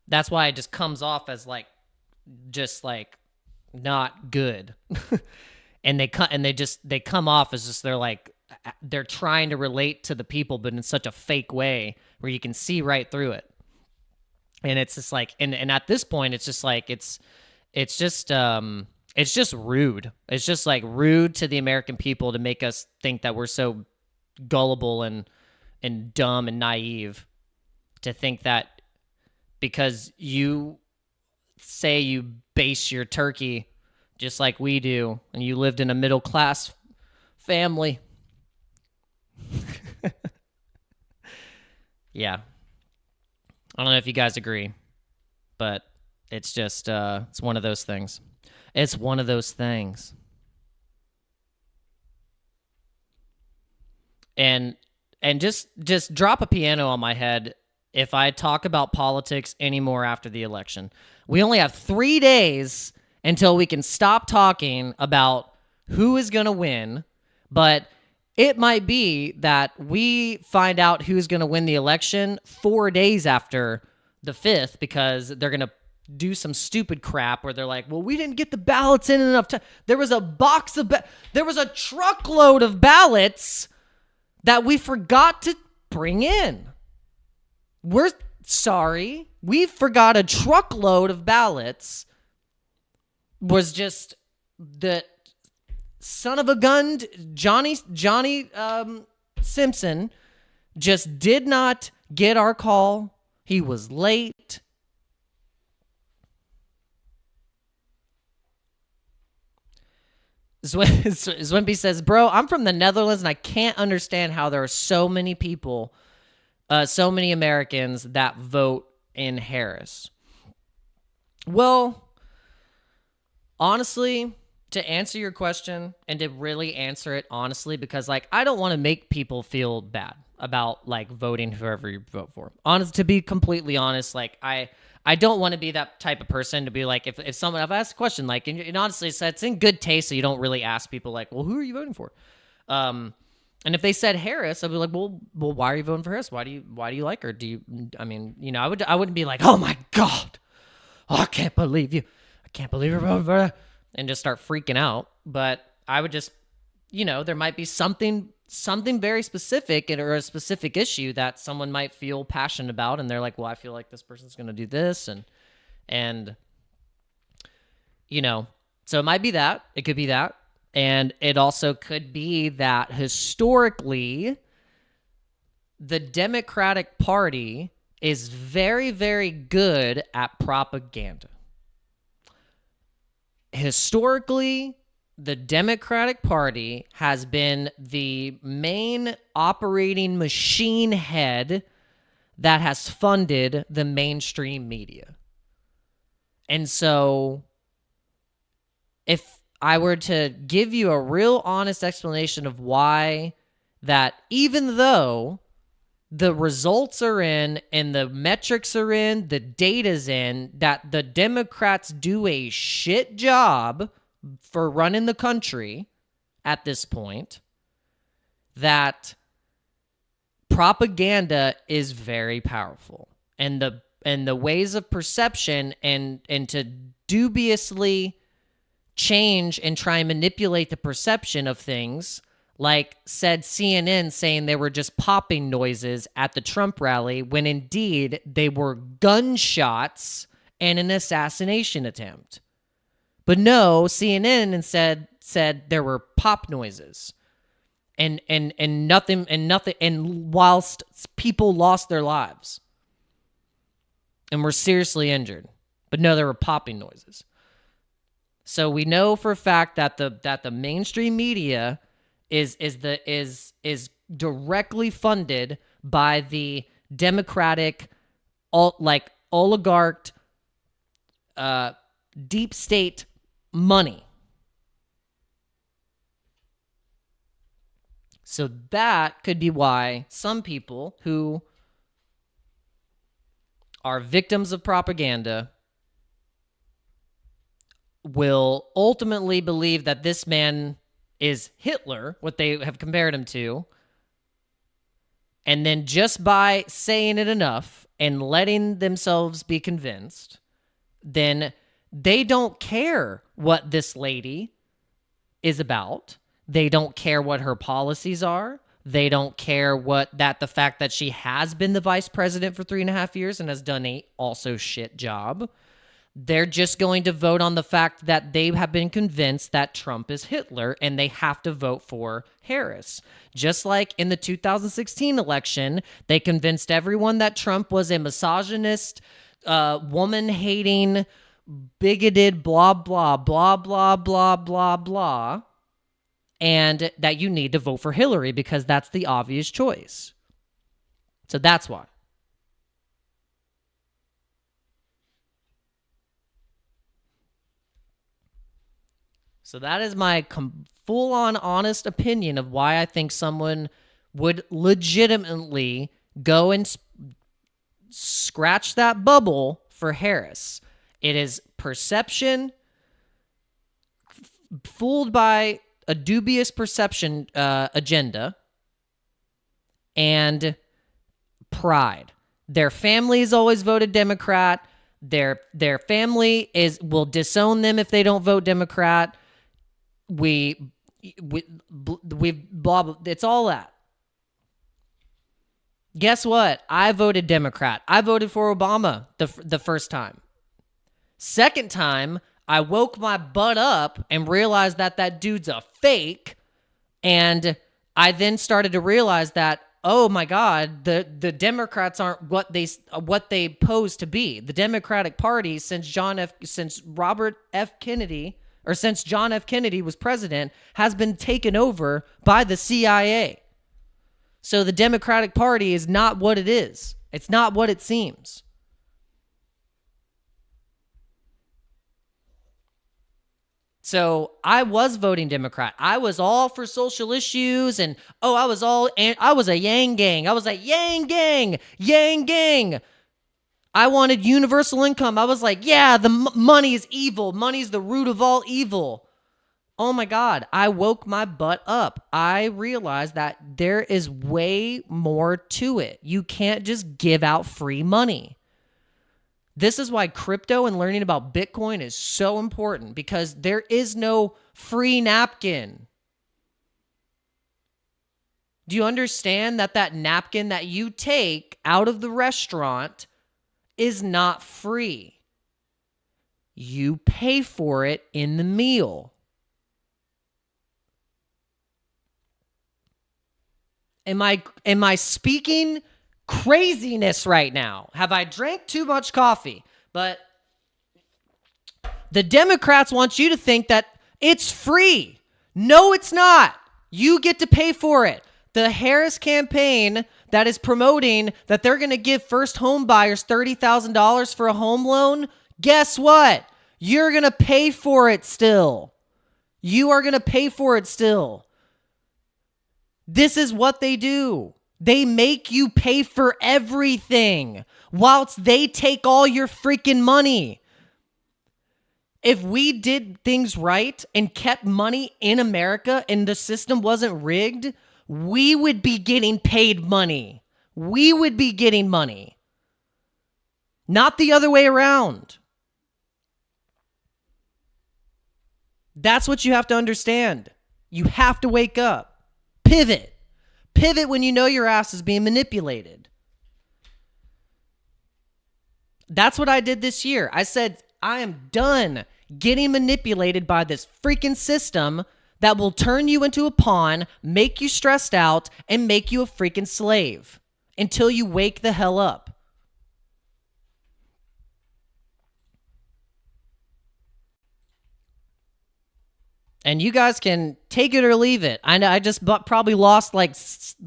that's why it just comes off as just not good. And they come off as just, they're trying to relate to the people, but in such a fake way where you can see right through it. And it's just like, and at this point, it's just like, it's just, It's just rude. It's just like rude to the American people to make us think that we're so gullible and dumb and naive to think that because you say you base your turkey just like we do and you lived in a middle class family. Yeah. I don't know if you guys agree, but it's just, it's one of those things. It's one of those things. And just drop a piano on my head if I talk about politics anymore after the election. We only have 3 days until we can stop talking about who is going to win, but it might be that we find out who's going to win the election 4 days after the 5th because they're going to do some stupid crap where they're like, well, we didn't get the ballots in enough time. There was a truckload of ballots that we forgot to bring in. We're sorry. We forgot a truckload of ballots. Was just the son of a gun, Johnny Simpson just did not get our call. He was late. Zwimpy says, bro, I'm from the Netherlands and I can't understand how there are so many people, so many Americans that vote in Harris. Well, honestly, to answer your question and to really answer it honestly, because like I don't want to make people feel bad about like voting whoever you vote for. To be completely honest, like I don't want to be that type of person to be like, if I ask a question, like, and honestly, it's in good taste, so you don't really ask people like, well, who are you voting for? And if they said Harris, I'd be like, well, why are you voting for Harris? Why do you like her? I wouldn't be like, oh my God, I can't believe you're voting for her, and just start freaking out. But I would just, there might be something very specific or a specific issue that someone might feel passionate about, and they're like, well, I feel like this person's going to do this, and so it might be that. It could be that. And it also could be that historically the Democratic Party is very, very good at propaganda. Historically, the Democratic Party has been the main operating machine head that has funded the mainstream media. And so, if I were to give you a real honest explanation of why that, even though the results are in and the metrics are in, the data's in, that the Democrats do a shit job for running the country at this point, that propaganda is very powerful, and the ways of perception and to dubiously change and try and manipulate the perception of things, like said CNN saying they were just popping noises at the Trump rally when indeed they were gunshots and an assassination attempt. But no, CNN said there were pop noises and nothing, and whilst people lost their lives and were seriously injured. But no, there were popping noises. So we know for a fact that the mainstream media is directly funded by the Democratic oligarch deep state money. So that could be why some people who are victims of propaganda will ultimately believe that this man is Hitler, what they have compared him to, and then just by saying it enough and letting themselves be convinced, then they don't care what this lady is about. They don't care what her policies are. They don't care the fact that she has been the vice president for 3.5 years and has done a also shit job. They're just going to vote on the fact that they have been convinced that Trump is Hitler and they have to vote for Harris. Just like in the 2016 election, they convinced everyone that Trump was a misogynist, woman-hating, bigoted, blah, blah, blah, blah, blah, blah, blah, and that you need to vote for Hillary because that's the obvious choice. So that's why. So that is my full-on honest opinion of why I think someone would legitimately go and scratch that bubble for Harris. It is perception, fooled by a dubious perception agenda, and pride. Their family has always voted Democrat. Their family will disown them if they don't vote Democrat. We blah, blah, it's all that. Guess what? I voted Democrat. I voted for Obama the first time. Second time, I woke my butt up and realized that that dude's a fake. And I then started to realize that, oh my God, the Democrats aren't what they pose to be. The Democratic Party, since John F. Kennedy was president, has been taken over by the CIA. So the Democratic Party is not what it is. It's not what it seems. So I was voting Democrat. I was all for social issues, and I was a Yang gang. I was like, Yang gang, Yang gang. I wanted universal income. I was like, yeah, the money is evil. Money's the root of all evil. Oh my God, I woke my butt up. I realized that there is way more to it. You can't just give out free money. This is why crypto and learning about Bitcoin is so important, because there is no free napkin. Do you understand that that napkin that you take out of the restaurant is not free? You pay for it in the meal. Am I speaking craziness right now? Have I drank too much coffee? But the Democrats want you to think that it's free. No, it's not. You get to pay for it. The Harris campaign that is promoting that they're going to give first home buyers $30,000 for a home loan, guess what? You're going to pay for it still. You are going to pay for it still. This is what they do. They make you pay for everything whilst they take all your freaking money. If we did things right and kept money in America and the system wasn't rigged, we would be getting paid money. We would be getting money. Not the other way around. That's what you have to understand. You have to wake up. Pivot. Pivot when you know your ass is being manipulated. That's what I did this year. I said, I am done getting manipulated by this freaking system that will turn you into a pawn, make you stressed out, and make you a freaking slave until you wake the hell up. And you guys can take it or leave it. I know I just probably lost like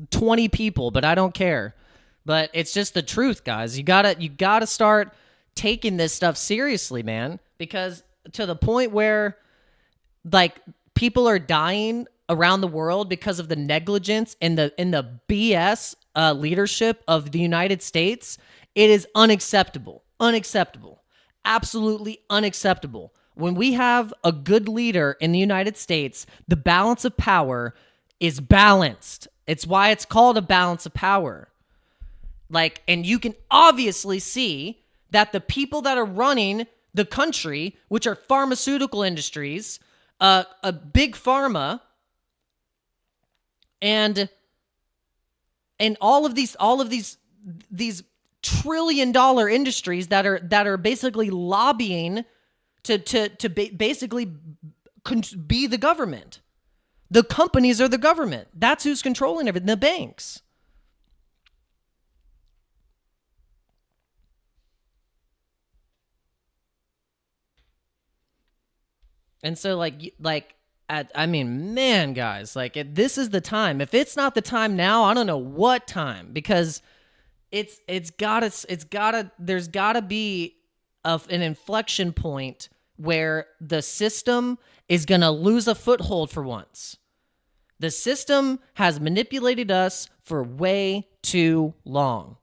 20 people, but I don't care. But it's just the truth, guys. You gotta start taking this stuff seriously, man. Because to the point where like people are dying around the world because of the negligence and the BS leadership of the United States, it is unacceptable. Unacceptable. Absolutely unacceptable. When we have a good leader in the United States, the balance of power is balanced. It's why it's called a balance of power. Like, and you can obviously see that the people that are running the country, which are pharmaceutical industries, a big pharma, and all of these trillion-dollar industries that are basically lobbying to basically be the government. The companies are the government. That's who's controlling everything. The banks. And so, I mean, man, guys, like, this is the time. If it's not the time now, I don't know what time, because there's gotta be an inflection point where the system is gonna lose a foothold for once. The system has manipulated us for way too long.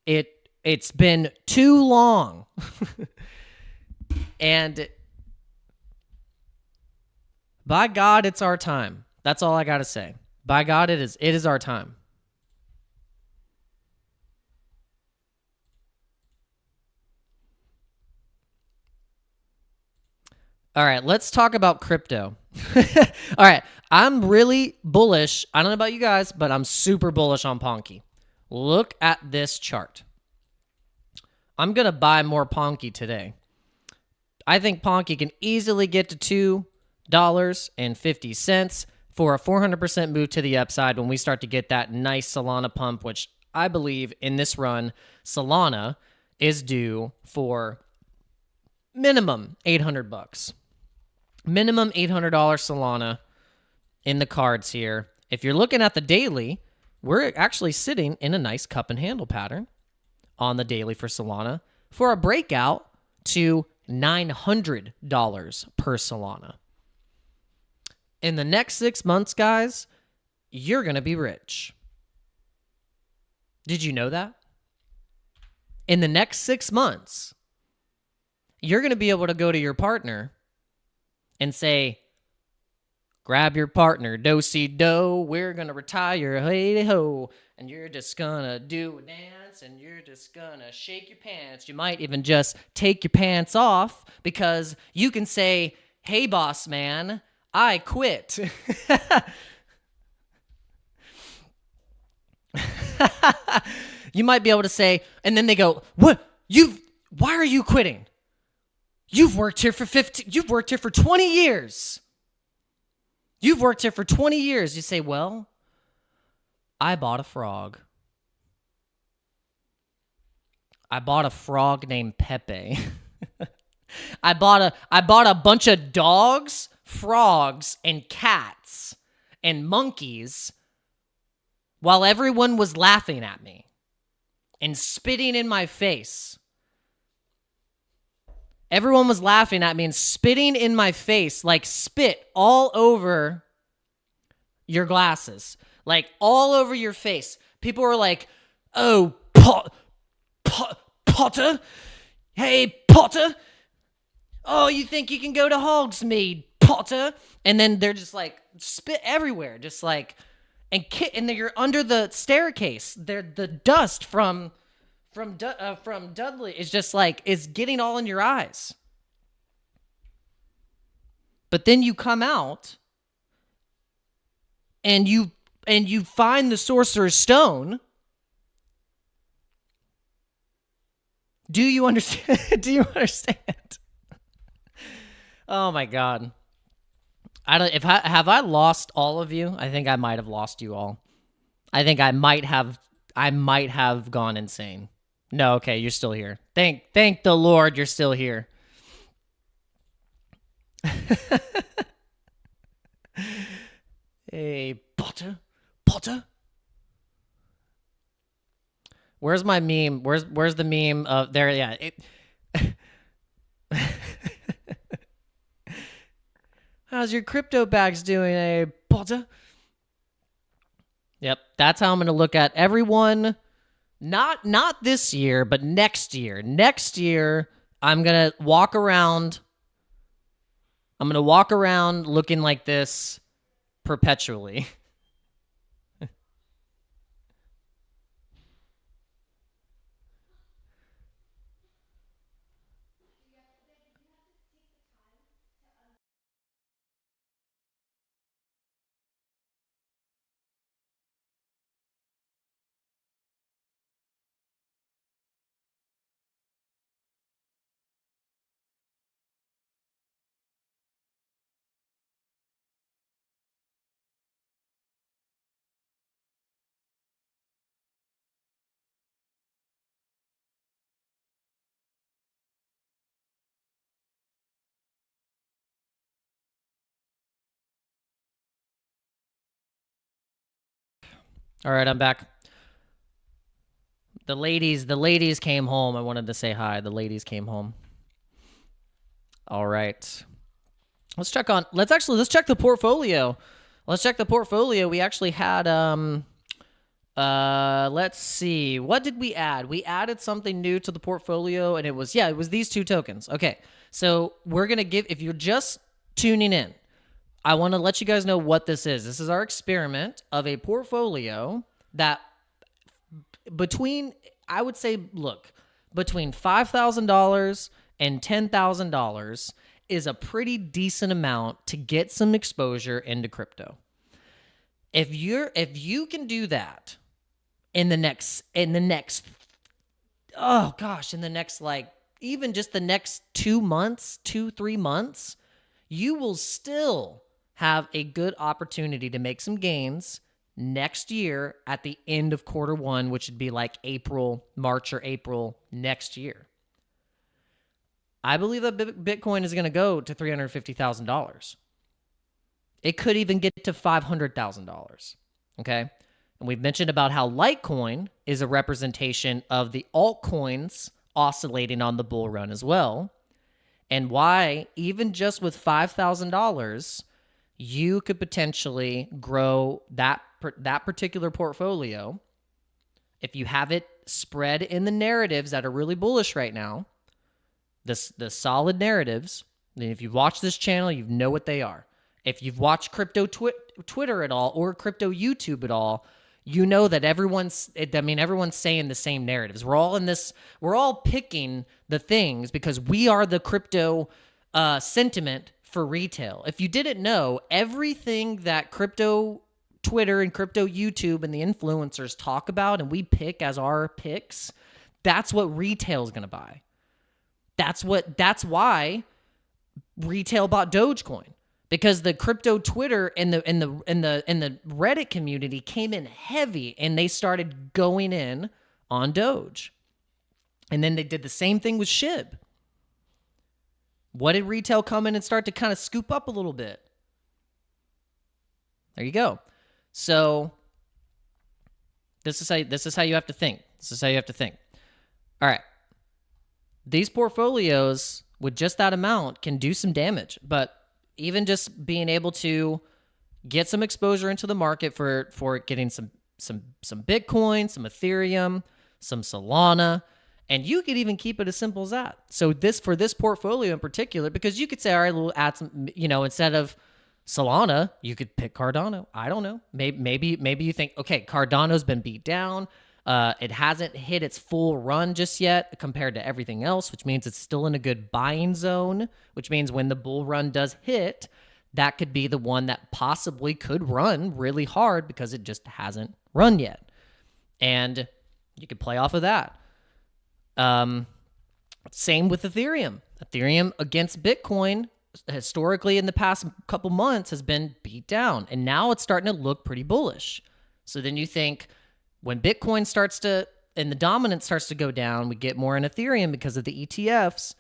It's been too long. And by God, it's our time. That's all I got to say. By God, it is our time. All right, let's talk about crypto. All right, I'm really bullish. I don't know about you guys, but I'm super bullish on Ponky. Look at this chart. I'm going to buy more Ponky today. I think Ponky can easily get to $2.50 for a 400% move to the upside when we start to get that nice Solana pump, which I believe in this run, Solana is due for minimum $800. Minimum $800 Solana in the cards here. If you're looking at the daily, we're actually sitting in a nice cup and handle pattern on the daily for Solana for a breakout to $900 per Solana. In the next 6 months, guys, you're going to be rich. Did you know that? In the next 6 months, you're going to be able to go to your partner and say, grab your partner, do-si-do, we're going to retire, hey-ho, and you're just going to do a dance, and you're just going to shake your pants. You might even just take your pants off, because you can say, hey, boss man, I quit. You might be able to say, and then they go, why are you quitting? You've worked here for 20 years. You've worked here for 20 years. You say, well, I bought a frog. I bought a frog named Pepe. I bought a bunch of dogs, frogs, and cats and monkeys while everyone was laughing at me and spitting in my face. Everyone was laughing at me and spitting in my face, like spit all over your glasses, like all over your face. People were like, oh, Potter? Hey, Potter? Oh, you think you can go to Hogsmeade, Potter? And then they're just like spit everywhere, just like, and then you're under the staircase. The dust from Dudley is just like, is getting all in your eyes. But then you come out and you find the Sorcerer's Stone. Do you understand? Do you understand? Oh my God. Have I lost all of you? I think I might have lost you all. I think I might have gone insane. No, okay, you're still here. Thank the Lord you're still here. Hey, Potter? Where's my meme? Where's the meme of there? Yeah. How's your crypto bags doing, eh, Potter? Yep, that's how I'm going to look at everyone. Not this year, but next year. Next year, I'm going to walk around. I'm going to walk around looking like this perpetually. All right, I'm back. The ladies came home. I wanted to say hi. The ladies came home. All right. Let's check the portfolio. Let's check the portfolio. We actually had let's see. What did we add? We added something new to the portfolio, and it was these two tokens. Okay. So we're going to give, if you're just tuning in, I want to let you guys know what this is. This is our experiment of a portfolio that between $5,000 and $10,000 is a pretty decent amount to get some exposure into crypto. If you can do that in the next even just the next 2-3 months, you will still have a good opportunity to make some gains next year at the end of quarter one, which would be like March or April next year. I believe that Bitcoin is going to go to $350,000. It could even get to $500,000. Okay. And we've mentioned about how Litecoin is a representation of the altcoins oscillating on the bull run as well. And why, even just with $5,000, you could potentially grow that particular portfolio if you have it spread in the narratives that are really bullish right now, the solid narratives. And if you've watched this channel, you know what they are. If you've watched crypto Twitter at all or crypto YouTube at all, you know that everyone's saying the same narratives. We're all picking the things because we are the crypto sentiment for retail. If you didn't know, everything that crypto Twitter and crypto YouTube and the influencers talk about and we pick as our picks, that's what retail is going to buy. That's why retail bought Dogecoin. Because the crypto Twitter and the Reddit community came in heavy and they started going in on Doge. And then they did the same thing with SHIB. What did retail come in and start to kind of scoop up a little bit? There you go. So this is how you have to think. All right. These portfolios with just that amount can do some damage, but even just being able to get some exposure into the market for getting some Bitcoin, some Ethereum, some Solana, and you could even keep it as simple as that. So for this portfolio in particular, because you could say, all right, we'll add some, instead of Solana, you could pick Cardano. I don't know. Maybe you think, okay, Cardano's been beat down. It hasn't hit its full run just yet compared to everything else, which means it's still in a good buying zone, which means when the bull run does hit, that could be the one that possibly could run really hard because it just hasn't run yet. And you could play off of that. Same with Ethereum. Ethereum against Bitcoin historically in the past couple months has been beat down, and now it's starting to look pretty bullish. So then you think, when Bitcoin and the dominance starts to go down, we get more in Ethereum because of the ETFs.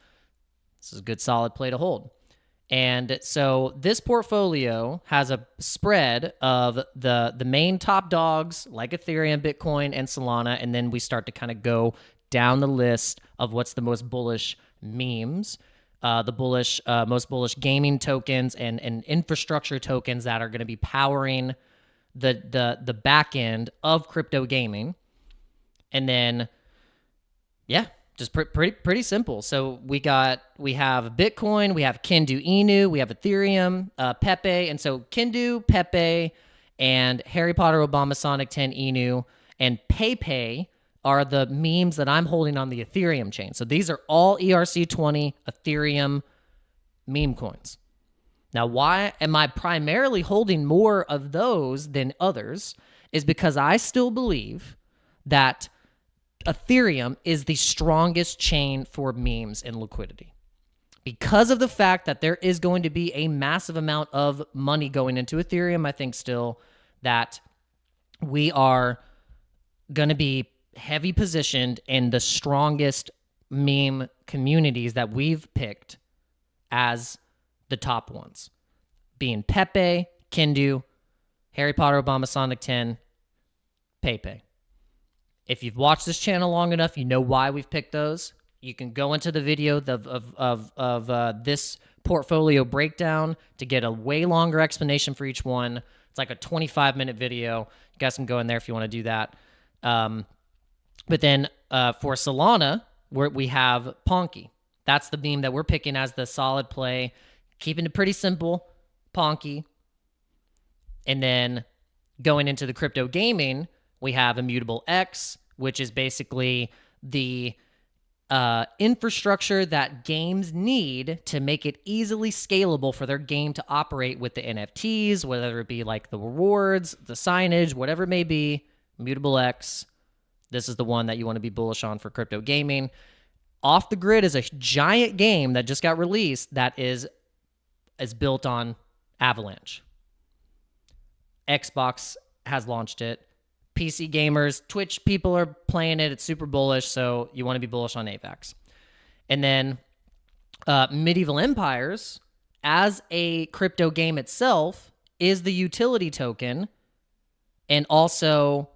This is a good solid play to hold. And so this portfolio has a spread of the main top dogs like Ethereum, Bitcoin, and Solana, and then we start to kind of go down the list of what's the most bullish memes, most bullish gaming tokens and infrastructure tokens that are going to be powering the back end of crypto gaming. And then just pretty simple. So we have Bitcoin, we have Kendu Inu, we have Ethereum, Pepe. And so Kendu, Pepe, and Harry Potter Obama Sonic 10 Inu and Pepe are the memes that I'm holding on the Ethereum chain. So these are all ERC20 Ethereum meme coins. Now, why am I primarily holding more of those than others is because I still believe that Ethereum is the strongest chain for memes and liquidity. Because of the fact that there is going to be a massive amount of money going into Ethereum, I think still that we are going to be heavy positioned in the strongest meme communities that we've picked as the top ones, being Pepe, Kendu, Harry Potter Obama Sonic 10, PayPay. If you've watched this channel long enough, you know why we've picked those. You can go into the video of this portfolio breakdown to get a way longer explanation for each one. It's like a 25-minute video. You guys can go in there if you want to do that. But then for Solana, we have Ponky. That's the meme that we're picking as the solid play, keeping it pretty simple, Ponky. And then going into the crypto gaming, we have Immutable X, which is basically the infrastructure that games need to make it easily scalable for their game to operate with the NFTs, whether it be like the rewards, the signage, whatever it may be. Immutable X, this is the one that you want to be bullish on for crypto gaming. Off the Grid is a giant game that just got released that is built on Avalanche. Xbox has launched it. PC gamers, Twitch people are playing it. It's super bullish, so you want to be bullish on AVAX. And then Medieval Empires, as a crypto game itself, is the utility token, and also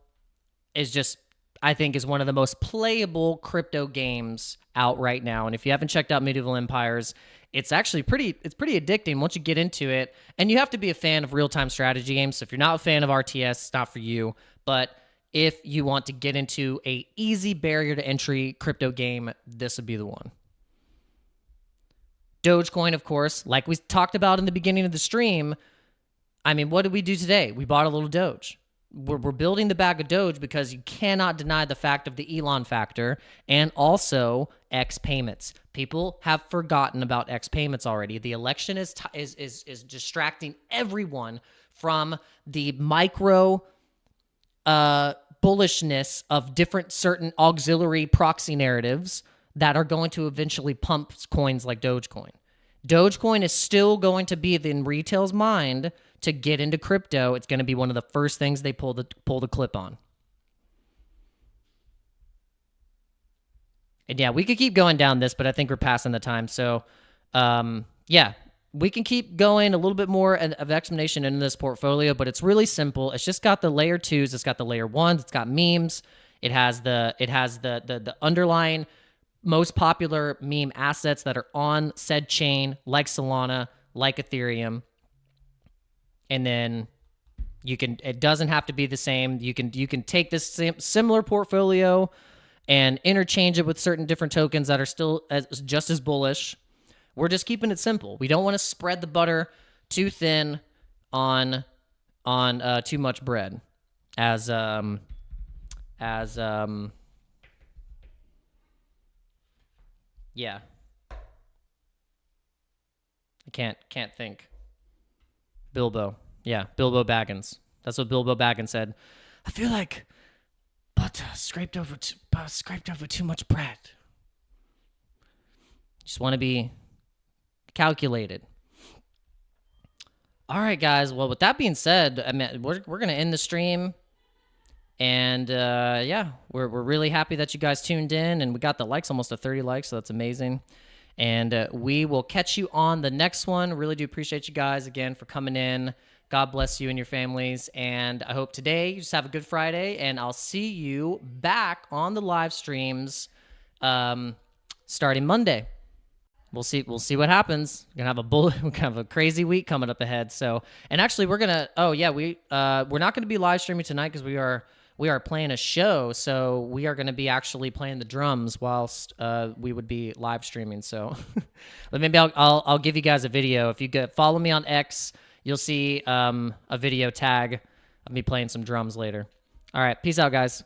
is just, I think, is one of the most playable crypto games out right now. And if you haven't checked out Medieval Empires, it's actually pretty addicting once you get into it. And you have to be a fan of real-time strategy games. So if you're not a fan of RTS, it's not for you. But if you want to get into a easy barrier to entry crypto game, this would be the one. Dogecoin, of course, like we talked about in the beginning of the stream. I mean, what did we do today? We bought a little Doge. We're building the bag of Doge because you cannot deny the fact of the Elon factor and also X payments. People have forgotten about X payments already. The election is distracting everyone from the micro bullishness of different certain auxiliary proxy narratives that are going to eventually pump coins like Dogecoin. Dogecoin is still going to be in retail's mind to get into crypto. It's going to be one of the first things they pull the clip on. And yeah, we could keep going down this, but I think we're passing the time. So yeah, we can keep going a little bit more of explanation into this portfolio, but it's really simple. It's just got the layer 2s, it's got the layer 1s, it's got memes, it has the underlying most popular meme assets that are on said chain, like Solana, like Ethereum. And then it doesn't have to be the same. You can take this similar portfolio and interchange it with certain different tokens that are still just as bullish. We're just keeping it simple. We don't want to spread the butter too thin on too much bread. Yeah. I can't think. Bilbo. Yeah, Bilbo Baggins. That's what Bilbo Baggins said. I feel like butter scraped over too much bread. Just want to be calculated. All right, guys. Well, with that being said, I mean, we're gonna end the stream, and yeah, we're really happy that you guys tuned in, and we got the likes, almost to 30 likes, so that's amazing. And we will catch you on the next one. Really do appreciate you guys again for coming in. God bless you and your families. And I hope today you just have a good Friday. And I'll see you back on the live streams starting Monday. We'll see what happens. We're gonna have a crazy week coming up ahead. So, and actually we're gonna we're not gonna be live streaming tonight because we are playing a show, so we are going to be actually playing the drums whilst we would be live streaming. So, but maybe I'll give you guys a video. If you follow me on X, you'll see a video tag of me playing some drums later. All right, peace out, guys.